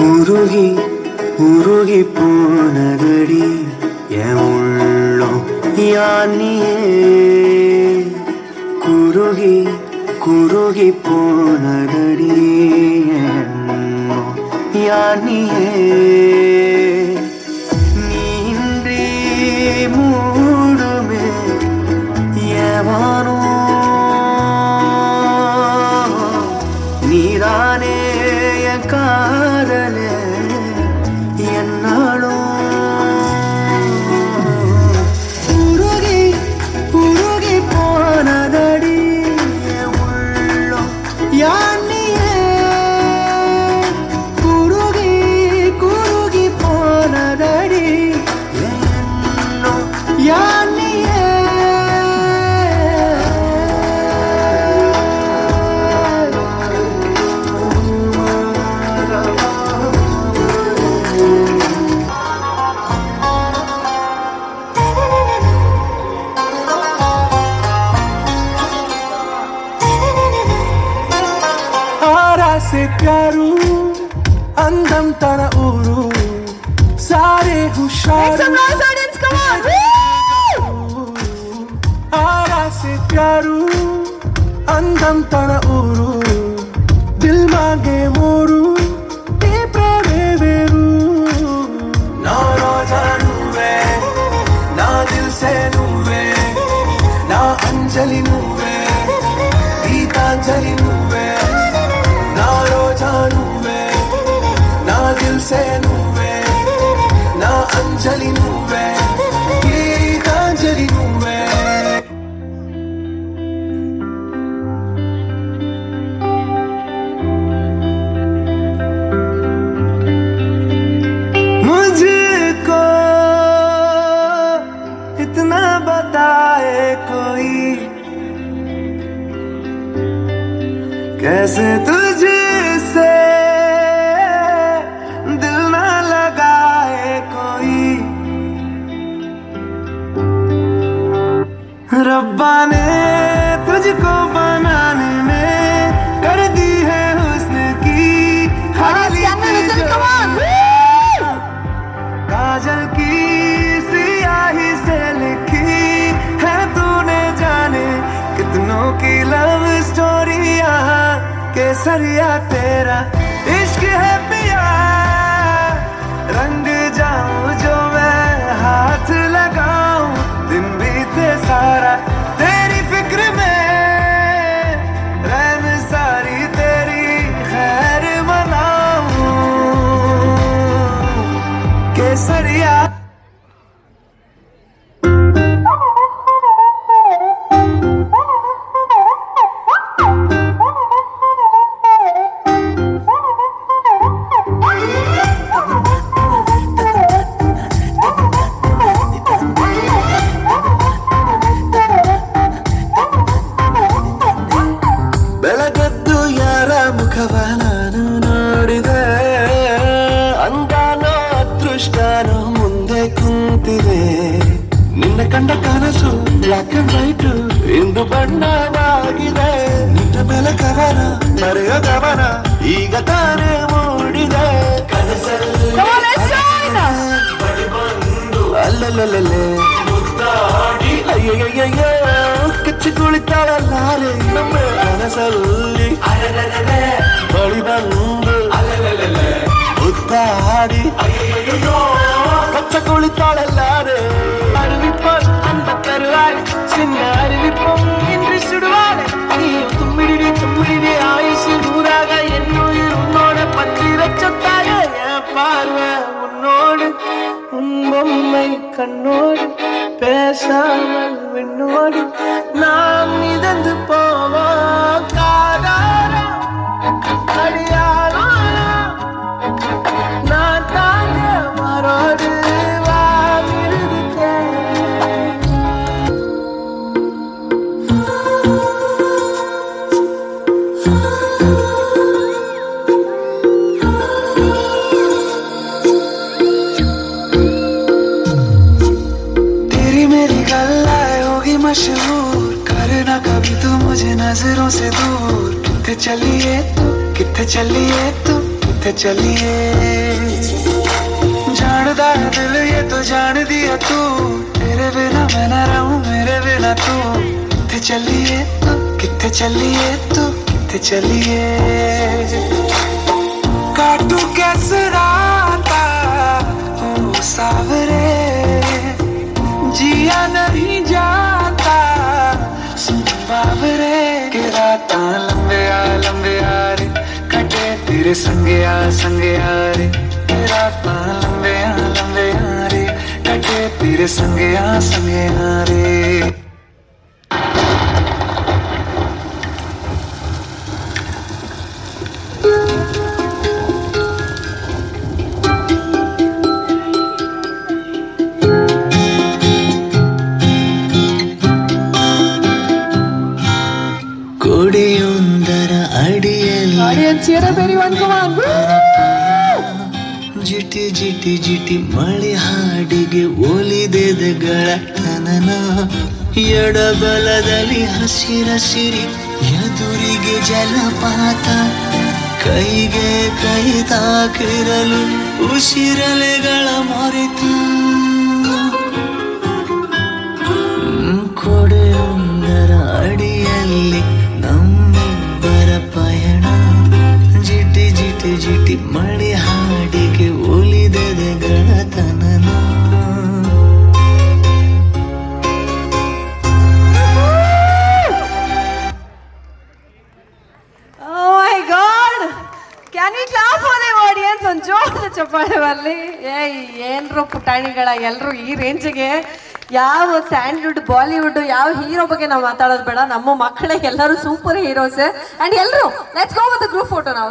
உருகி உருகி போனதடி என் உள்ளம் யானியே குருகி குருகி போனதடி என்னும் யானியே நீன்றி மூடுமே ஏவானோ நீதானே என் காதலே என்னாலும் உருகி உருகி போனதடி என் உள்ளம் யானியே குருகி குருகி போனதடி என்னும் யானியே से प्यारू अंदम तना ऊरू सारे हुशार आरा से प्यारू अंदम तना ऊरू दिल मांगे मोरू ते प्रेमे वेरू ना रोजा नुवे ना दिल से नुवे ना अंजलि नुवे गीतांजलि नुवे ना रोजा नुवे ना दिल से नुवे ना अंजलि नुवे गीतांजलि नुवे मुझको इतना बताए कोई कैसे तुझसे दिल ना लगाए कोई रब्बा ने तुझको बनाने में कर दी है हुस्न की खाली काजल की सियाही से लिखी है तूने जाने कितनों की लव स्टोरिया केसरिया तेरा इश्क है पिया रंग जाऊं जो मैं हाथ लगाऊं दिन बीते सारा तेरी फिक्र में रहन सारी तेरी खैर मनाऊं केसरिया ನಾನು ನೋಡಿದೆ ಅಂದಾನೋ ಅದೃಷ್ಟನೋ ಮುಂದೆ ಕುಂತಿದೆ ನಿನ್ನ ಕಂಡ ಕನಸು ಬ್ಲಾಕ್ ಅಂಡ್ ವೈಟ್ ಇಂದು ಬಣ್ಣವಾಗಿದೆ ನಿನ್ನ ಮೇಲೆ ಕವನ ಮರೆಯೋ ಗಮನ ಈಗ ತಾನೇ ಮೂಡಿದೆ ಕನಸಲ್ಲಿ ಅಲ್ಲಲ್ಲೇ ಅಯ್ಯಯ್ಯಯ್ಯೋ ಕಚ್ಚಿ ಕುಳಿತಾಳಲ್ಲಾರೆ ನಮ್ಮ ಕನಸಲ್ಲಿ ಬಳಿ ಬಂದು ಮುದ್ದಾಡಿ ಕಚ್ಚ குளித்தாளல்லாரு அறிவிப்பால் அந்த தருவாள் சின்ன அறிவிப்போம் என்று சுடுவாள் நீயும் தும்மிடி ஆயுசு நூறாக என்னுயிர் உன்னோட பத்திர சொத்தாக என் பார்வை உன்னோடு உன் பொம்மை கண்ணோடு பேசாமல் விண்ணோடு நாம் மிதந்து போவோம் காதாரா அடியாரா நான் தாங்க மரோடு मशहूर करना कभी तू मुझे नजरों से दूर किथे चलिए तू किथे चलिए तू किथे चलिए जानदा है दिल ये तो जान दिया तू तेरे बिना मैं ना रहूं मेरे बिना तू किथे चलिए तू किथे चलिए तू किथे चलिए काटू कैसे राता ओ सावरे जिया नहीं जाता सुन बावरे के राता लंबे आ रे कटे तेरे संगे आ रे के राता लंबे आ रे कटे तेरे संगे आ रे ಕೊಡೆಯೊಂದರ ಅಡಿಯಲ್ಲಿ ಜಿಟಿ ಜಿಟಿ ಜಿಟಿ ಮಳೆ ಹಾಡಿಗೆ ಒಲಿದೆದೆಗಳ ತನನ ಎಡಬಲದಲ್ಲಿ ಹಸಿರಸಿರಿ ಎದುರಿಗೆ ಜಲಪಾತ ಕೈಗೆ ಕೈ ತಾಕಿರಲು ಉಸಿರಲೆಗಳ ಮರೆತು ಕೊಡೆಯೊಂದರ ಅಡಿಯಲ್ಲಿ ನಮ್ಮಿಬ್ಬರ ಪಯಣ ಜಿಟಿ ಜಿಟಿ ಜಿಟಿ ಮಳೆ ಹಾಡಿಗೆ ಒಲಿದೆದೆ ಗೆಳತನನ Oh my God! Can we clap for the audience? ಒಂದು ಜೋರದ ಚಪ್ಪಾಳೆ ಬರಲಿ. ಏನ್ರು ಪುಟಾಣಿಗಳ ಎಲ್ಲರೂ ಈ ರೇಂಜಿಗೆ ಯಾವ ಸ್ಯಾಂಡ್ಲ್ವುಡ್ ಬಾಲಿವುಡ್ ಯಾವ ಹೀರೋ ಬಗ್ಗೆ ನಾವು ಮಾತಾಡೋದು ಬೇಡ, ನಮ್ಮ ಮಕ್ಕಳೇ ಎಲ್ಲರೂ ಸೂಪರ್ ಹೀರೋಸ್. ಅಂಡ್ ಎಲ್ಲರೂ let's go with group photo ನಾವು.